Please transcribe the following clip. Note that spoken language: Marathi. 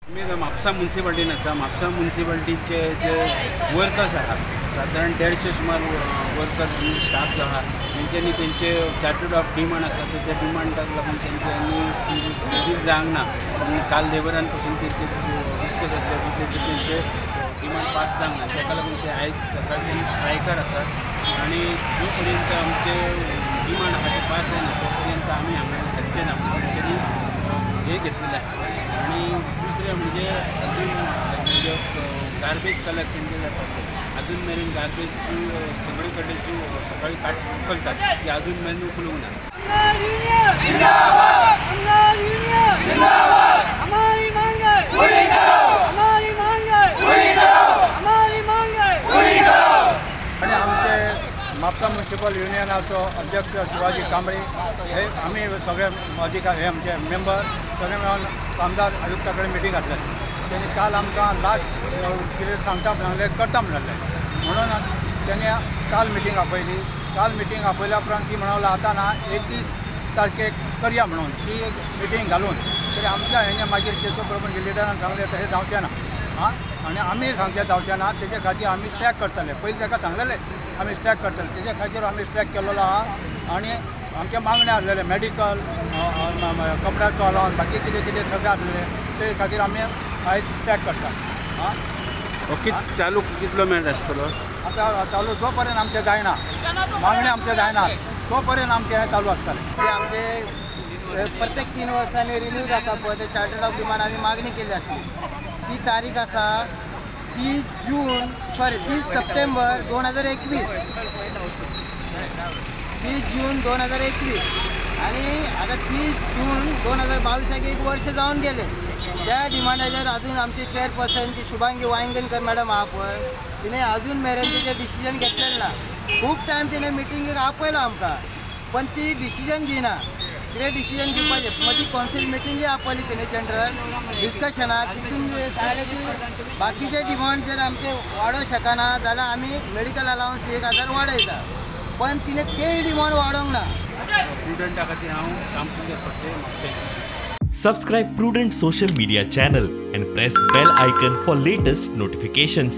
मी म्हापसा म्युन्सिपाल्टीन आसा. म्हापसा म्युन्सिपाल्टीचे जे वर्कर्स आहात साधारण 150 सुमार वर्कर्स स्टाफ जो आहा तेंच्यांनी तेंचे चार्टर्ड ऑफ डिमांड आसा त्या डिमांडाक लागून तेंच्यांनी रिलीज जावंक ना. काल लेबरान पासून तेंचे डिस्कस जातले तेंचे डिमांड पास जावंक ना. ताका लागून ते आयज सकाळच्यान स्ट्रायकार आसात आनी जो पर्यंत आमचे डिमांड आहा ते पास जायना तो पर्यंत आमी हांगा घरचे ना तेंच्यांनी हे घेतलेलें आहा. आणि दुसरें म्हणजे अजून म्हणजे गार्बेज कलेक्शन जे जाता ते अजून मेरेन गार्बेज सगळे कडेची सकाळी उखलतात ती अजून मेरेन उखलूंक ना. आणि आमचे म्हापसा म्युनिसिपल युनियनाचो अध्यक्ष शिवाजी कांबळे हे आम्ही सगळे अधिकारी हे आमचे मेंबर सगळे मेळून कामदार आयुक्ता कडेन मिटींग घातलेली. त्यांनी काल आमकां लास्ट कितें सांगता सांगलें करता म्हणलें म्हणून त्यांनी काल मिटींग आपयली. काल मिटींग आपयल्या उपरांत ती म्हणून आतां ना 31 तारखेक करया म्हणून ती मिटींग घालून तरी आमच्या हेणे मागीर केशव प्रभू लिडरान सांगलें तशें जावचें ना हां. आनी आमी सांगचें जावचें ना तेजे खातीर आमी स्ट्रायक करतले. पयलीं ताका सांगलेलें आमी स्ट्रायक करतले तेजे खातीर आमी स्ट्रायक केल्लो आहा. आनी आमचे मागणे आसलेले मेडिकल कपड्याचो अलावन्स बाकी कितें कितें सगळें आसलेले ते खातीर आमी आयज स्ट्रायक करता हां. ओके चालू कितलो मेळ आसतलो आतां चालू जो पर्यंत आमचें जायना मागणे आमचे जायना तो पर्यंत आमचें हें चालू आसतलें. ते आमचे प्रत्येक 3 वर्सांनी रिन्यू जाता पळय ते चार्टर्ड ऑफ डिमांड आमी मागणी केली आसली. ती तारीख आसा 30 सप्टेंबर 2021. 30 जून 2021 आणि आता 30 जून 2022 एक वर्ष जाऊन गेले. त्या डिमांडाचेर अजून आमचे चेअरपर्सन जी शुभांगी वांयगणकर मॅडम आहा पळय तिने अजून मेरेन तिचे डिसिजन घेतलेलें ना. खूब टायम तिने मिटिंगेक आपयलो आमकां पण ती डिसिजन घेयना. कितें डिसिजन घेवपाचें मदीं कावन्सील मिटिंगूय आपयली तिने जनरल डिस्कशनाक तितून सांगलें की बाकीचे डिमांड जर आमचे वाडोवंक शकना जाल्यार आमी मेडिकल अलावन्स 1000 वाडयता पण तिने तेय डिमांड वाडोवंक ना. स्टुडंटा खातीर हांव काम सुरू करता. Subscribe Prudent social media channel and press bell icon for latest notifications.